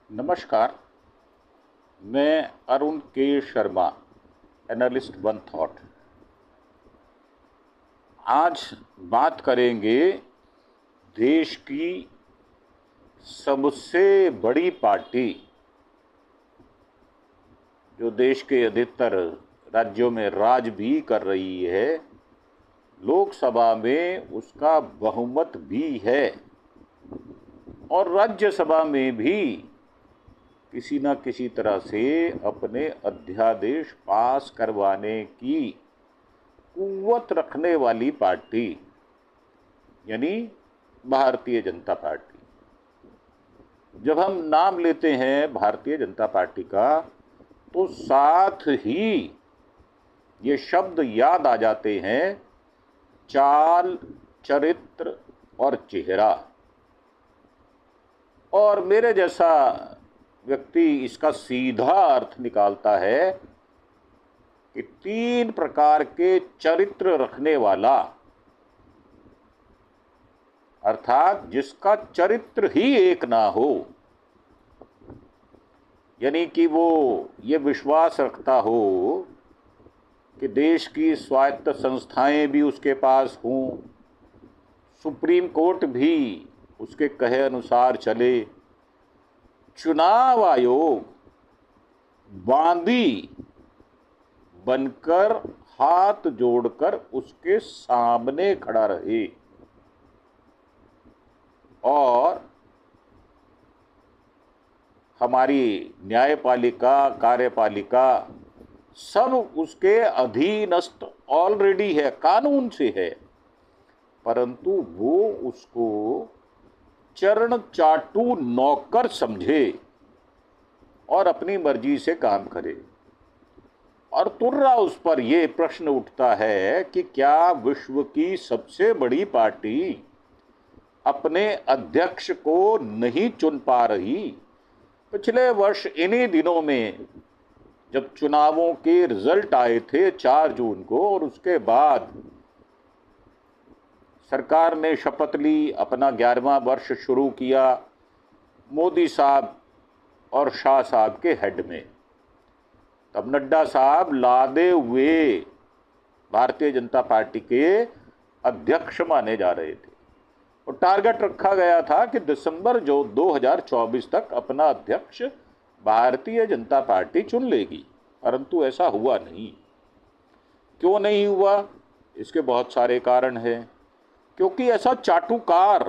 नमस्कार। मैं अरुण के शर्मा, एनालिस्ट वन थॉट। आज बात करेंगे देश की सबसे बड़ी पार्टी, जो देश के अधिकतर राज्यों में राज भी कर रही है, लोकसभा में उसका बहुमत भी है और राज्यसभा में भी किसी न किसी तरह से अपने अध्यादेश पास करवाने की कुव्वत रखने वाली पार्टी, यानी भारतीय जनता पार्टी। जब हम नाम लेते हैं भारतीय जनता पार्टी का, तो साथ ही ये शब्द याद आ जाते हैं: चाल, चरित्र और चेहरा। और मेरे जैसा व्यक्ति इसका सीधा अर्थ निकालता है कि 3 प्रकार के चरित्र रखने वाला, अर्थात जिसका चरित्र ही एक ना हो, यानी कि वो ये विश्वास रखता हो कि देश की स्वायत्त संस्थाएं भी उसके पास हों, सुप्रीम कोर्ट भी उसके कहे अनुसार चले, चुनाव आयोग बांदी बनकर हाथ जोड़कर उसके सामने खड़ा रहे और हमारी न्यायपालिका, कार्यपालिका सब उसके अधीनस्थ ऑलरेडी है, कानून से है, परंतु वो उसको चरण चाटू नौकर समझे और अपनी मर्जी से काम करे। और तुर्रा उस पर यह प्रश्न उठता है कि क्या विश्व की सबसे बड़ी पार्टी अपने अध्यक्ष को नहीं चुन पा रही? पिछले वर्ष इन्हीं दिनों में जब चुनावों के रिजल्ट आए थे 4 जून को, और उसके बाद सरकार ने शपथ ली, अपना 11वां वर्ष शुरू किया मोदी साहब और शाह साहब के हेड में, तब नड्डा साहब लादे हुए भारतीय जनता पार्टी के अध्यक्ष माने जा रहे थे और टारगेट रखा गया था कि दिसंबर 2024 तक अपना अध्यक्ष भारतीय जनता पार्टी चुन लेगी, परंतु ऐसा हुआ नहीं। क्यों नहीं हुआ? इसके बहुत सारे कारण हैं। क्योंकि ऐसा चाटुकार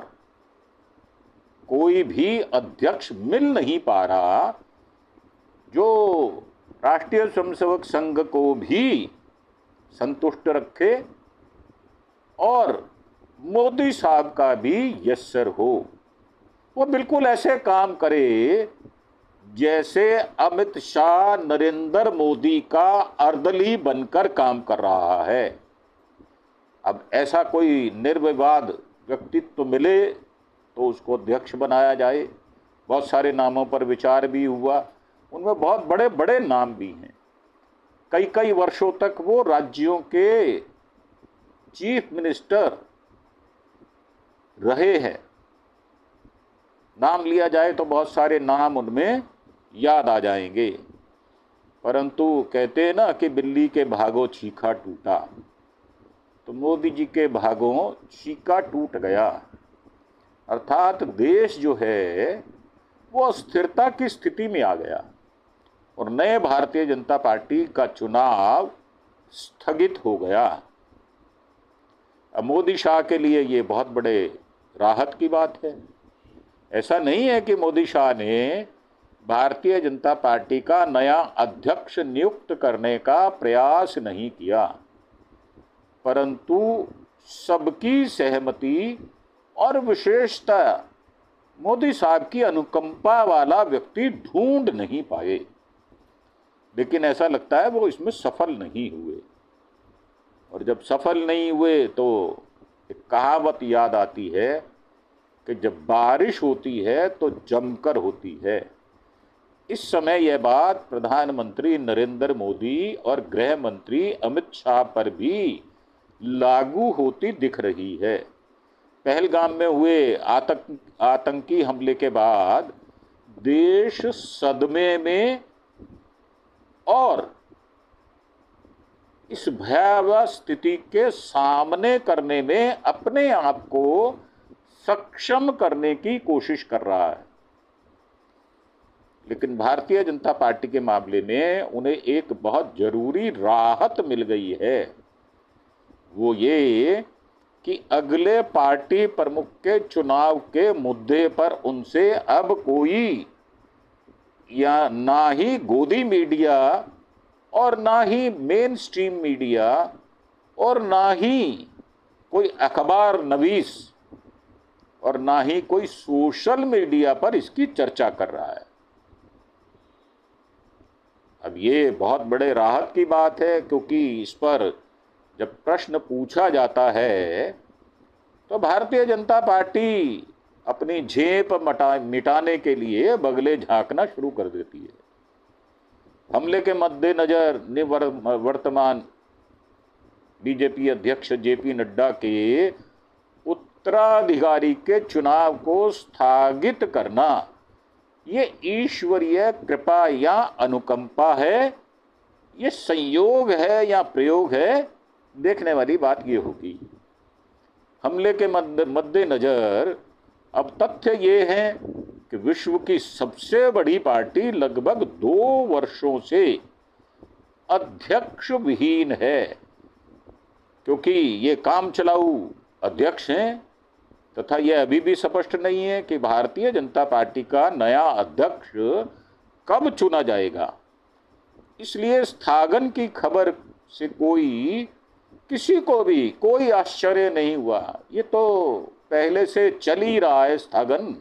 कोई भी अध्यक्ष मिल नहीं पा रहा जो राष्ट्रीय स्वयंसेवक संघ को भी संतुष्ट रखे और मोदी साहब का भी यस सर हो। वो बिल्कुल ऐसे काम करे जैसे अमित शाह नरेंद्र मोदी का अर्दली बनकर काम कर रहा है। अब ऐसा कोई निर्विवाद व्यक्तित्व मिले तो उसको अध्यक्ष बनाया जाए। बहुत सारे नामों पर विचार भी हुआ, उनमें बहुत बड़े बड़े नाम भी हैं। कई कई वर्षों तक वो राज्यों के चीफ मिनिस्टर रहे हैं। नाम लिया जाए तो बहुत सारे नाम उनमें याद आ जाएंगे, परंतु कहते हैं ना कि बिल्ली के भागों छीका टूटा, तो मोदी जी के भागों छीका टूट गया। अर्थात देश जो है वो अस्थिरता की स्थिति में आ गया और नए भारतीय जनता पार्टी का चुनाव स्थगित हो गया। अब मोदी शाह के लिए ये बहुत बड़े राहत की बात है। ऐसा नहीं है कि मोदी शाह ने भारतीय जनता पार्टी का नया अध्यक्ष नियुक्त करने का प्रयास नहीं किया, परंतु सबकी सहमति और विशेषतः मोदी साहब की अनुकंपा वाला व्यक्ति ढूंढ नहीं पाए। लेकिन ऐसा लगता है वो इसमें सफल नहीं हुए, और जब सफल नहीं हुए तो एक कहावत याद आती है कि जब बारिश होती है तो जमकर होती है। इस समय यह बात प्रधानमंत्री नरेंद्र मोदी और गृह मंत्री अमित शाह पर भी लागू होती दिख रही है। पहलगाम में हुए आतंकी हमले के बाद देश सदमे में और इस भयावह स्थिति के सामने करने में अपने आप को सक्षम करने की कोशिश कर रहा है। लेकिन भारतीय जनता पार्टी के मामले में उन्हें एक बहुत जरूरी राहत मिल गई है, वो ये कि अगले पार्टी प्रमुख के चुनाव के मुद्दे पर उनसे अब कोई या ना ही गोदी मीडिया और ना ही मेन स्ट्रीम मीडिया और ना ही कोई अखबार नवीस और ना ही कोई सोशल मीडिया पर इसकी चर्चा कर रहा है। अब ये बहुत बड़े राहत की बात है, क्योंकि इस पर जब प्रश्न पूछा जाता है तो भारतीय जनता पार्टी अपनी झेप मिटाने के लिए बगले झांकना शुरू कर देती है। हमले के मद्देनजर वर्तमान बीजेपी अध्यक्ष जेपी नड्डा के उत्तराधिकारी के चुनाव को स्थगित करना ये ईश्वरीय कृपा या अनुकंपा है, ये संयोग है या प्रयोग है, देखने वाली बात ये होगी। हमले के मद्देनजर अब तथ्य ये है कि विश्व की सबसे बड़ी पार्टी लगभग 2 वर्षों से अध्यक्ष विहीन है, क्योंकि ये काम चलाऊ अध्यक्ष हैं तथा यह अभी भी स्पष्ट नहीं है कि भारतीय जनता पार्टी का नया अध्यक्ष कब चुना जाएगा। इसलिए स्थगन की खबर से किसी को भी कोई आश्चर्य नहीं हुआ। ये तो पहले से चल ही रहा है स्थगन।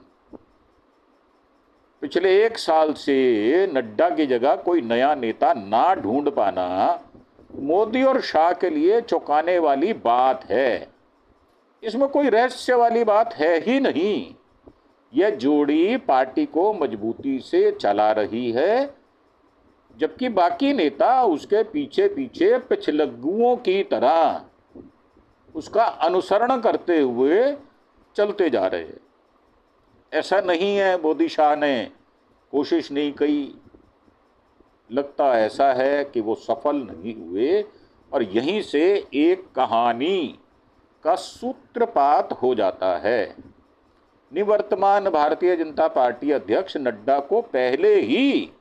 पिछले 1 साल से नड्डा की जगह कोई नया नेता ना ढूंढ पाना मोदी और शाह के लिए चौंकाने वाली बात है। इसमें कोई रहस्य वाली बात है ही नहीं। यह जोड़ी पार्टी को मजबूती से चला रही है, जबकि बाकी नेता उसके पीछे पीछे पिछलग्गुओं की तरह उसका अनुसरण करते हुए चलते जा रहे हैं। ऐसा नहीं है मोदी शाह ने कोशिश नहीं की, लगता ऐसा है कि वो सफल नहीं हुए और यहीं से एक कहानी का सूत्रपात हो जाता है। निवर्तमान भारतीय जनता पार्टी अध्यक्ष नड्डा को पहले ही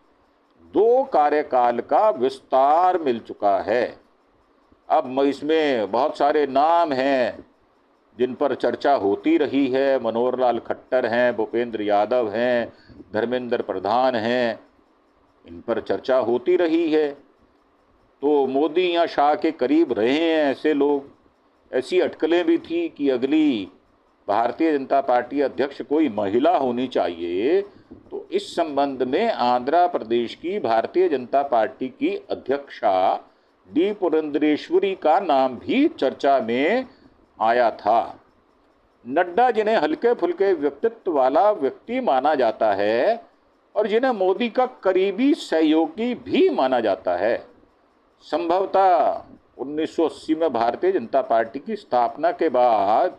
2 कार्यकाल का विस्तार मिल चुका है। अब इसमें बहुत सारे नाम हैं जिन पर चर्चा होती रही है। मनोहर लाल खट्टर हैं, भूपेंद्र यादव हैं, धर्मेंद्र प्रधान हैं, इन पर चर्चा होती रही है। तो मोदी या शाह के करीब रहे हैं ऐसे लोग। ऐसी अटकलें भी थी कि अगली भारतीय जनता पार्टी अध्यक्ष कोई महिला होनी चाहिए। तो इस संबंध में आंध्र प्रदेश की भारतीय जनता पार्टी की अध्यक्षा डी पुरंदेश्वरी का नाम भी चर्चा में आया था। नड्डा, जिन्हें हल्के फुल्के व्यक्तित्व वाला व्यक्ति माना जाता है और जिन्हें मोदी का करीबी सहयोगी भी माना जाता है, संभवतः 1980 में भारतीय जनता पार्टी की स्थापना के बाद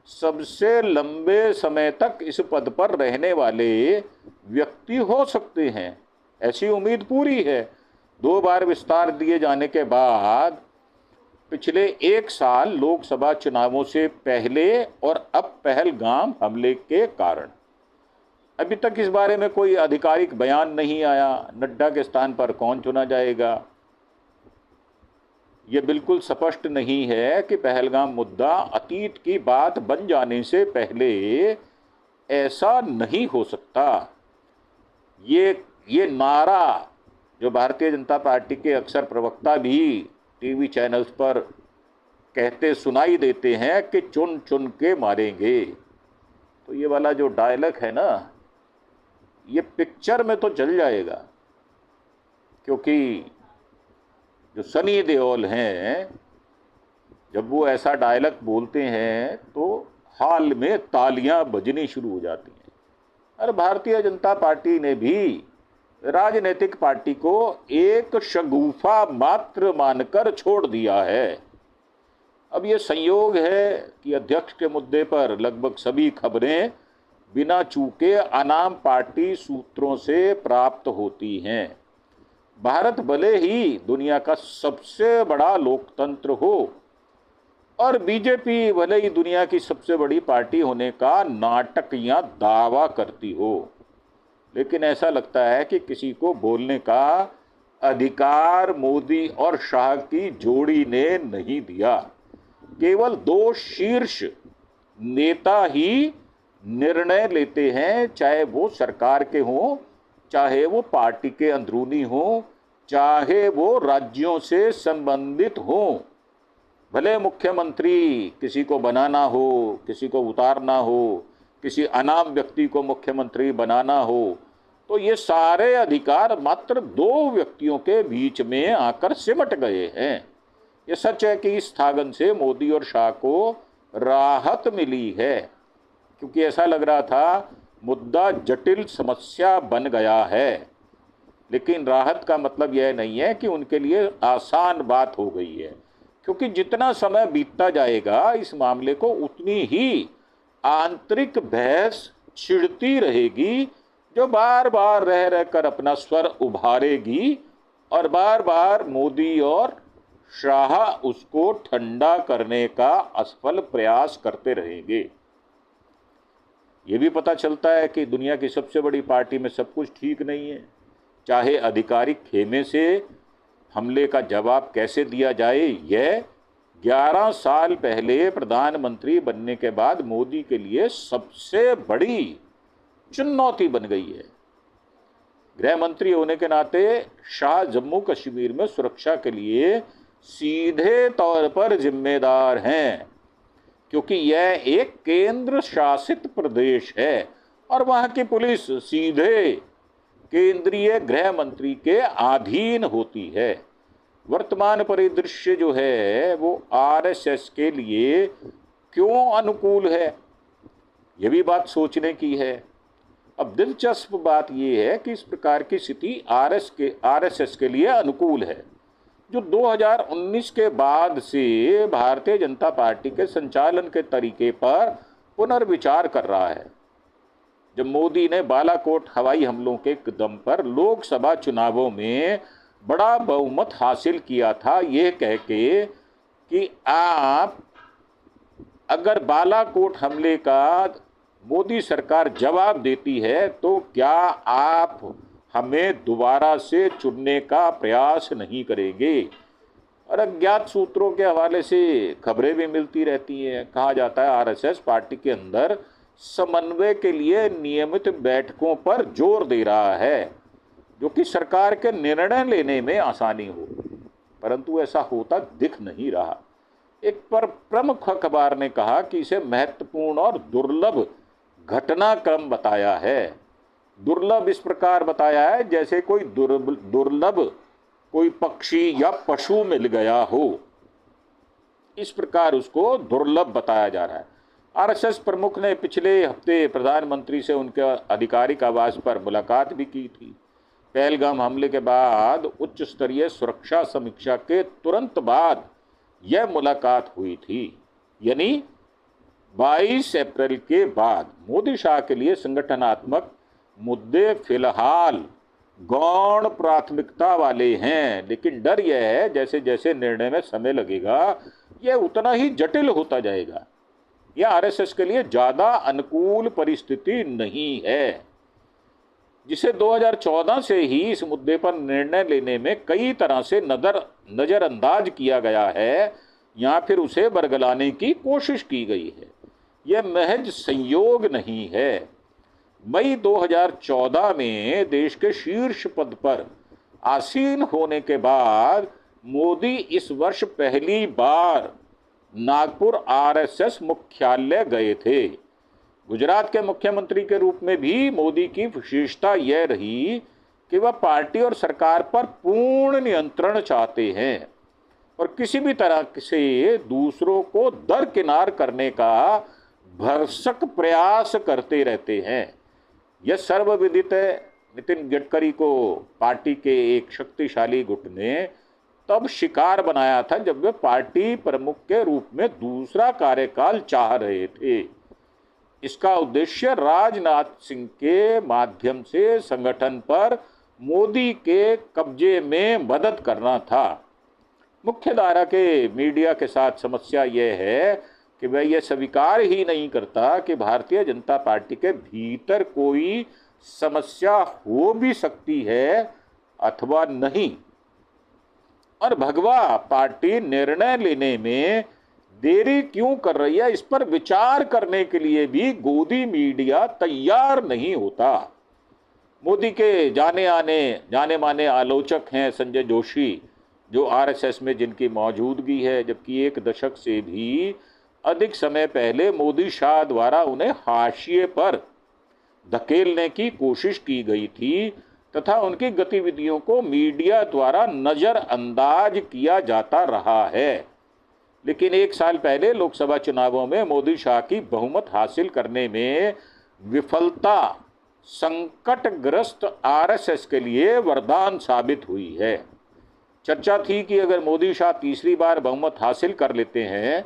सबसे लंबे समय तक इस पद पर रहने वाले व्यक्ति हो सकते हैं। ऐसी उम्मीद पूरी है। 2 बार विस्तार दिए जाने के बाद पिछले 1 साल लोकसभा चुनावों से पहले और अब पहलगाम हमले के कारण अभी तक इस बारे में कोई आधिकारिक बयान नहीं आया। नड्डा के स्थान पर कौन चुना जाएगा, ये बिल्कुल स्पष्ट नहीं है कि पहलगाम मुद्दा अतीत की बात बन जाने से पहले ऐसा नहीं हो सकता। ये नारा जो भारतीय जनता पार्टी के अक्सर प्रवक्ता भी टीवी चैनल्स पर कहते सुनाई देते हैं कि चुन चुन के मारेंगे, तो ये वाला जो डायलॉग है ना, ये पिक्चर में तो चल जाएगा। क्योंकि जो सनी देओल हैं, जब वो ऐसा डायलॉग बोलते हैं तो हाल में तालियां बजनी शुरू हो जाती हैं। और भारतीय जनता पार्टी ने भी राजनीतिक पार्टी को एक शगुफा मात्र मानकर छोड़ दिया है। अब ये संयोग है कि अध्यक्ष के मुद्दे पर लगभग सभी खबरें बिना चूके अनाम पार्टी सूत्रों से प्राप्त होती हैं। भारत भले ही दुनिया का सबसे बड़ा लोकतंत्र हो और बीजेपी भले ही दुनिया की सबसे बड़ी पार्टी होने का नाटक या दावा करती हो, लेकिन ऐसा लगता है कि किसी को बोलने का अधिकार मोदी और शाह की जोड़ी ने नहीं दिया। केवल दो शीर्ष नेता ही निर्णय लेते हैं, चाहे वो सरकार के हों, चाहे वो पार्टी के अंदरूनी हों, चाहे वो राज्यों से संबंधित हों। भले मुख्यमंत्री किसी को बनाना हो, किसी को उतारना हो, किसी अनाम व्यक्ति को मुख्यमंत्री बनाना हो, तो ये सारे अधिकार मात्र दो व्यक्तियों के बीच में आकर सिमट गए हैं। ये सच है कि इस स्थागन से मोदी और शाह को राहत मिली है, क्योंकि ऐसा लग रहा था मुद्दा जटिल समस्या बन गया है। लेकिन राहत का मतलब यह नहीं है कि उनके लिए आसान बात हो गई है, क्योंकि जितना समय बीतता जाएगा इस मामले को उतनी ही आंतरिक बहस छिड़ती रहेगी, जो बार बार रह रहकर अपना स्वर उभारेगी और बार बार मोदी और शाह उसको ठंडा करने का असफल प्रयास करते रहेंगे। ये भी पता चलता है कि दुनिया की सबसे बड़ी पार्टी में सब कुछ ठीक नहीं है। चाहे आधिकारिक खेमे से हमले का जवाब कैसे दिया जाए, यह 11 साल पहले प्रधानमंत्री बनने के बाद मोदी के लिए सबसे बड़ी चुनौती बन गई है। गृह मंत्री होने के नाते शाह जम्मू कश्मीर में सुरक्षा के लिए सीधे तौर पर जिम्मेदार हैं, क्योंकि यह एक केंद्र शासित प्रदेश है और वहां की पुलिस सीधे केंद्रीय गृह मंत्री के अधीन होती है। वर्तमान परिदृश्य जो है वो आरएसएस के लिए क्यों अनुकूल है, यह भी बात सोचने की है। अब दिलचस्प बात यह है कि इस प्रकार की स्थिति आरएसएस के लिए अनुकूल है, जो 2019 के बाद से भारतीय जनता पार्टी के संचालन के तरीके पर पुनर्विचार कर रहा है। जब मोदी ने बालाकोट हवाई हमलों के कदम पर लोकसभा चुनावों में बड़ा बहुमत हासिल किया था, ये कह के कि आप अगर बालाकोट हमले का मोदी सरकार जवाब देती है तो क्या आप हमें दोबारा से चुनने का प्रयास नहीं करेंगे। और अज्ञात सूत्रों के हवाले से खबरें भी मिलती रहती हैं। कहा जाता है आरएसएस पार्टी के अंदर समन्वय के लिए नियमित बैठकों पर जोर दे रहा है, जो कि सरकार के निर्णय लेने में आसानी हो, परंतु ऐसा होता दिख नहीं रहा। एक पर प्रमुख अखबार ने कहा कि इसे महत्वपूर्ण और दुर्लभ घटनाक्रम बताया है। दुर्लभ इस प्रकार बताया है जैसे कोई दुर्लभ कोई पक्षी या पशु मिल गया हो, इस प्रकार उसको दुर्लभ बताया जा रहा है। आरएसएस प्रमुख ने पिछले हफ्ते प्रधानमंत्री से उनके आधिकारिक आवास पर मुलाकात भी की थी। पहलगाम हमले के बाद उच्च स्तरीय सुरक्षा समीक्षा के तुरंत बाद यह मुलाकात हुई थी, यानी 22 अप्रैल के बाद। मोदी शाह के लिए संगठनात्मक मुद्दे फिलहाल गौण प्राथमिकता वाले हैं, लेकिन डर यह है जैसे जैसे निर्णय में समय लगेगा यह उतना ही जटिल होता जाएगा। यह आरएसएस के लिए ज़्यादा अनुकूल परिस्थिति नहीं है, जिसे 2014 से ही इस मुद्दे पर निर्णय लेने में कई तरह से नज़रअंदाज किया गया है या फिर उसे बरगलाने की कोशिश की गई है। यह महज संयोग नहीं है। मई 2014 में देश के शीर्ष पद पर आसीन होने के बाद मोदी इस वर्ष पहली बार नागपुर आरएसएस मुख्यालय गए थे। गुजरात के मुख्यमंत्री के रूप में भी मोदी की विशेषता यह रही कि वह पार्टी और सरकार पर पूर्ण नियंत्रण चाहते हैं और किसी भी तरह से दूसरों को दरकिनार करने का भरसक प्रयास करते रहते हैं। यह सर्वविदित है। नितिन गडकरी को पार्टी के एक शक्तिशाली गुट ने तब शिकार बनाया था जब वे पार्टी प्रमुख के रूप में दूसरा कार्यकाल चाह रहे थे। इसका उद्देश्य राजनाथ सिंह के माध्यम से संगठन पर मोदी के कब्जे में मदद करना था। मुख्य धारा के मीडिया के साथ समस्या यह है कि वह यह स्वीकार ही नहीं करता कि भारतीय जनता पार्टी के भीतर कोई समस्या हो भी सकती है अथवा नहीं, और भगवा पार्टी निर्णय लेने में देरी क्यों कर रही है इस पर विचार करने के लिए भी गोदी मीडिया तैयार नहीं होता। मोदी के जाने माने आलोचक हैं संजय जोशी, जो आरएसएस में जिनकी मौजूदगी है, जबकि एक दशक से भी अधिक समय पहले मोदी शाह द्वारा उन्हें हाशिए पर धकेलने की कोशिश की गई थी तथा उनकी गतिविधियों को मीडिया द्वारा नजरअंदाज किया जाता रहा है। लेकिन एक साल पहले लोकसभा चुनावों में मोदी शाह की बहुमत हासिल करने में विफलता संकटग्रस्त आरएसएस के लिए वरदान साबित हुई है। चर्चा थी कि अगर मोदी शाह तीसरी बार बहुमत हासिल कर लेते हैं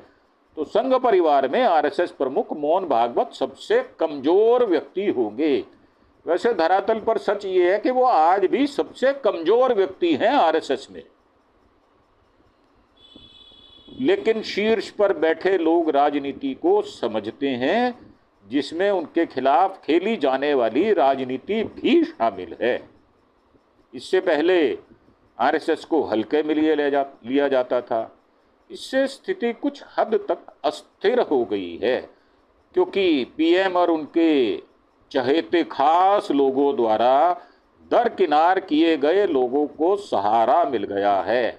तो संघ परिवार में आरएसएस प्रमुख मोहन भागवत सबसे कमजोर व्यक्ति होंगे। वैसे धरातल पर सच ये है कि वो आज भी सबसे कमजोर व्यक्ति हैं आरएसएस में, लेकिन शीर्ष पर बैठे लोग राजनीति को समझते हैं, जिसमें उनके खिलाफ खेली जाने वाली राजनीति भी शामिल है। इससे पहले आरएसएस को हल्के में लिया जाता था। इससे स्थिति कुछ हद तक अस्थिर हो गई है, क्योंकि पीएम और उनके चहेते खास लोगों द्वारा दरकिनार किए गए लोगों को सहारा मिल गया है।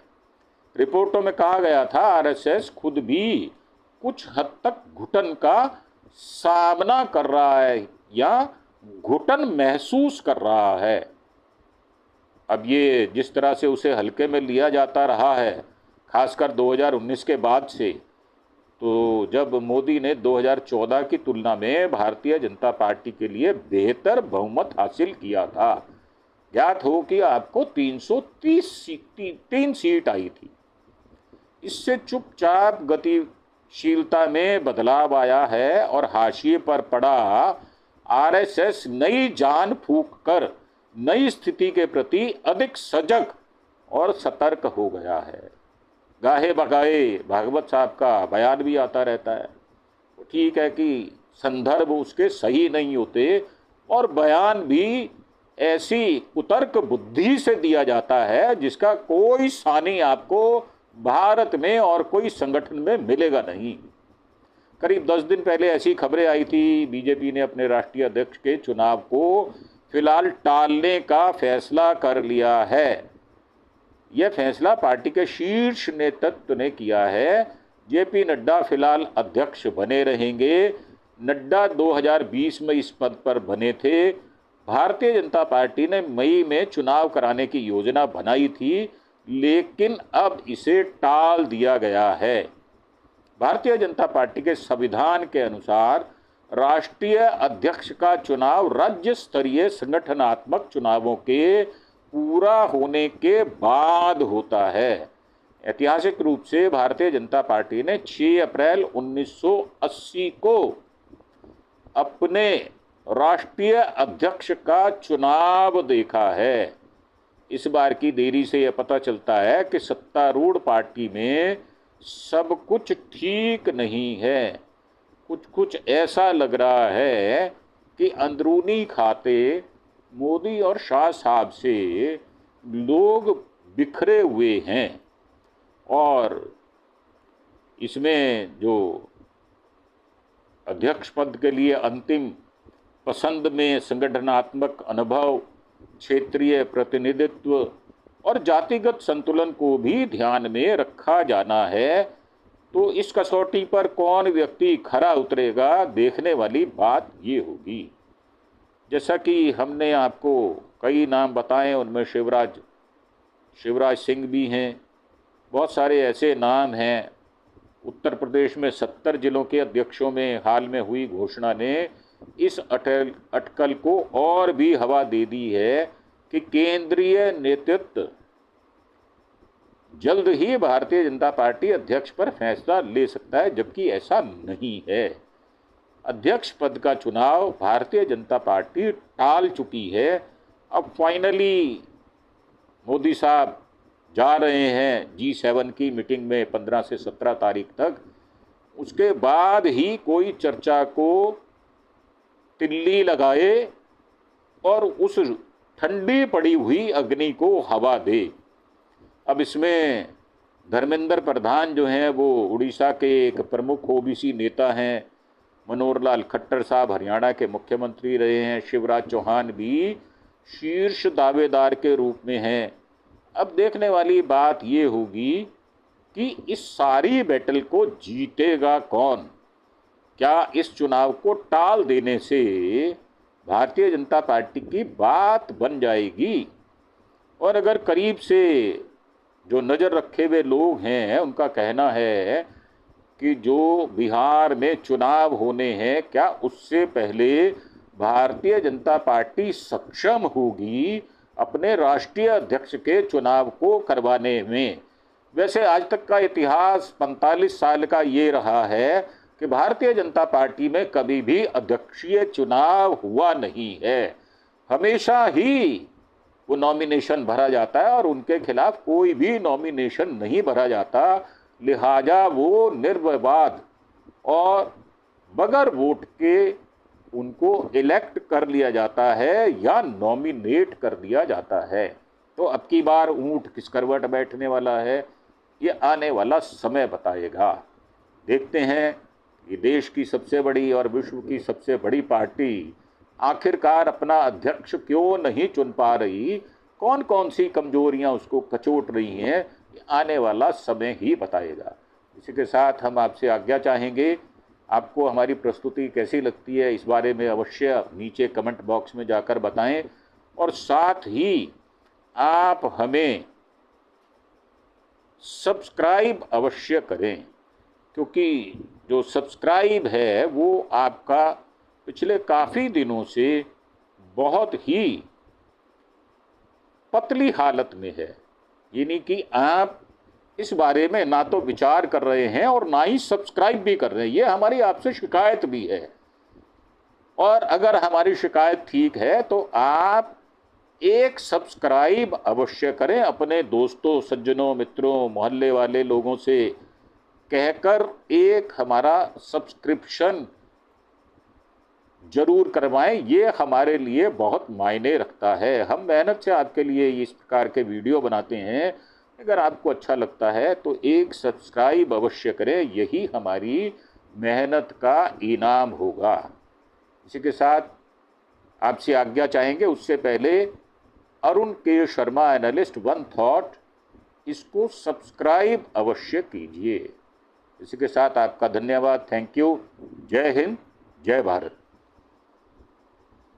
रिपोर्टों में कहा गया था आरएसएस खुद भी कुछ हद तक घुटन का सामना कर रहा है या घुटन महसूस कर रहा है। अब ये जिस तरह से उसे हल्के में लिया जाता रहा है, खासकर 2019 के बाद से, तो जब मोदी ने 2014 की तुलना में भारतीय जनता पार्टी के लिए बेहतर बहुमत हासिल किया था। ज्ञात हो कि आपको 3 सीट आई थी। इससे चुपचाप गतिशीलता में बदलाव आया है और हाशिए पर पड़ा आरएसएस नई जान फूंक कर नई स्थिति के प्रति अधिक सजग और सतर्क हो गया है। गाहे बगाए भागवत साहब का बयान भी आता रहता है। ठीक है कि संदर्भ उसके सही नहीं होते और बयान भी ऐसी कुतर्क बुद्धि से दिया जाता है जिसका कोई सानी आपको भारत में और कोई संगठन में मिलेगा नहीं। करीब 10 दिन पहले ऐसी खबरें आई थी, बीजेपी ने अपने राष्ट्रीय अध्यक्ष के चुनाव को फिलहाल टालने का फैसला कर लिया है। यह फैसला पार्टी के शीर्ष नेतृत्व ने किया है। जेपी नड्डा फिलहाल अध्यक्ष बने रहेंगे। नड्डा 2020 में इस पद पर बने थे। भारतीय जनता पार्टी ने मई में चुनाव कराने की योजना बनाई थी, लेकिन अब इसे टाल दिया गया है। भारतीय जनता पार्टी के संविधान के अनुसार राष्ट्रीय अध्यक्ष का चुनाव राज्य स्तरीय संगठनात्मक चुनावों के पूरा होने के बाद होता है। ऐतिहासिक रूप से भारतीय जनता पार्टी ने 6 अप्रैल 1980 को अपने राष्ट्रीय अध्यक्ष का चुनाव देखा है। इस बार की देरी से यह पता चलता है कि सत्तारूढ़ पार्टी में सब कुछ ठीक नहीं है। कुछ ऐसा लग रहा है कि अंदरूनी खाते मोदी और शाह साहब से लोग बिखरे हुए हैं और इसमें जो अध्यक्ष पद के लिए अंतिम पसंद में संगठनात्मक अनुभव, क्षेत्रीय प्रतिनिधित्व और जातिगत संतुलन को भी ध्यान में रखा जाना है। तो इस कसौटी पर कौन व्यक्ति खरा उतरेगा, देखने वाली बात ये होगी। जैसा कि हमने आपको कई नाम बताए, उनमें शिवराज सिंह भी हैं। बहुत सारे ऐसे नाम हैं। उत्तर प्रदेश में 70 जिलों के अध्यक्षों में हाल में हुई घोषणा ने इस अटकल को और भी हवा दे दी है कि केंद्रीय नेतृत्व जल्द ही भारतीय जनता पार्टी अध्यक्ष पर फैसला ले सकता है, जबकि ऐसा नहीं है। अध्यक्ष पद का चुनाव भारतीय जनता पार्टी टाल चुकी है। अब फाइनली मोदी साहब जा रहे हैं G7 की मीटिंग में 15 से 17 तारीख तक। उसके बाद ही कोई चर्चा को तिल्ली लगाए और उस ठंडी पड़ी हुई अग्नि को हवा दे। अब इसमें धर्मेंद्र प्रधान जो हैं वो उड़ीसा के एक प्रमुख ओबीसी नेता हैं, मनोहर लाल खट्टर साहब हरियाणा के मुख्यमंत्री रहे हैं, शिवराज चौहान भी शीर्ष दावेदार के रूप में हैं। अब देखने वाली बात ये होगी कि इस सारी बैटल को जीतेगा कौन। क्या इस चुनाव को टाल देने से भारतीय जनता पार्टी की बात बन जाएगी? और अगर करीब से जो नज़र रखे हुए लोग हैं उनका कहना है कि जो बिहार में चुनाव होने हैं, क्या उससे पहले भारतीय जनता पार्टी सक्षम होगी अपने राष्ट्रीय अध्यक्ष के चुनाव को करवाने में? वैसे आज तक का इतिहास 45 साल का ये रहा है कि भारतीय जनता पार्टी में कभी भी अध्यक्षीय चुनाव हुआ नहीं है। हमेशा ही वो नॉमिनेशन भरा जाता है और उनके खिलाफ कोई भी नॉमिनेशन नहीं भरा जाता। लिहाजा वो निर्विवाद और बगैर वोट के उनको इलेक्ट कर लिया जाता है या नॉमिनेट कर दिया जाता है। तो अब की बार ऊंट किस करवट बैठने वाला है, ये आने वाला समय बताएगा। देखते हैं ये देश की सबसे बड़ी और विश्व की सबसे बड़ी पार्टी आखिरकार अपना अध्यक्ष क्यों नहीं चुन पा रही, कौन कौन सी कमजोरियां उसको कचोट रही हैं, ये आने वाला समय ही बताएगा। इसी के साथ हम आपसे आज्ञा चाहेंगे। आपको हमारी प्रस्तुति कैसी लगती है इस बारे में अवश्य नीचे कमेंट बॉक्स में जाकर बताएं और साथ ही आप हमें सब्सक्राइब अवश्य करें, क्योंकि जो सब्सक्राइब है वो आपका पिछले काफ़ी दिनों से बहुत ही पतली हालत में है। यानी कि आप इस बारे में ना तो विचार कर रहे हैं और ना ही सब्सक्राइब भी कर रहे हैं। ये हमारी आपसे शिकायत भी है। और अगर हमारी शिकायत ठीक है तो आप एक सब्सक्राइब अवश्य करें, अपने दोस्तों, सज्जनों, मित्रों, मोहल्ले वाले लोगों से कहकर एक हमारा सब्सक्रिप्शन जरूर करवाएं। ये हमारे लिए बहुत मायने रखता है। हम मेहनत से आपके लिए इस प्रकार के वीडियो बनाते हैं। अगर आपको अच्छा लगता है तो एक सब्सक्राइब अवश्य करें, यही हमारी मेहनत का इनाम होगा। इसी के साथ आपसे आज्ञा चाहेंगे, उससे पहले अरुण के शर्मा एनालिस्ट वन थॉट, इसको सब्सक्राइब अवश्य कीजिए। इसी के साथ आपका धन्यवाद। Thank you. जय हिंद, जय भारत।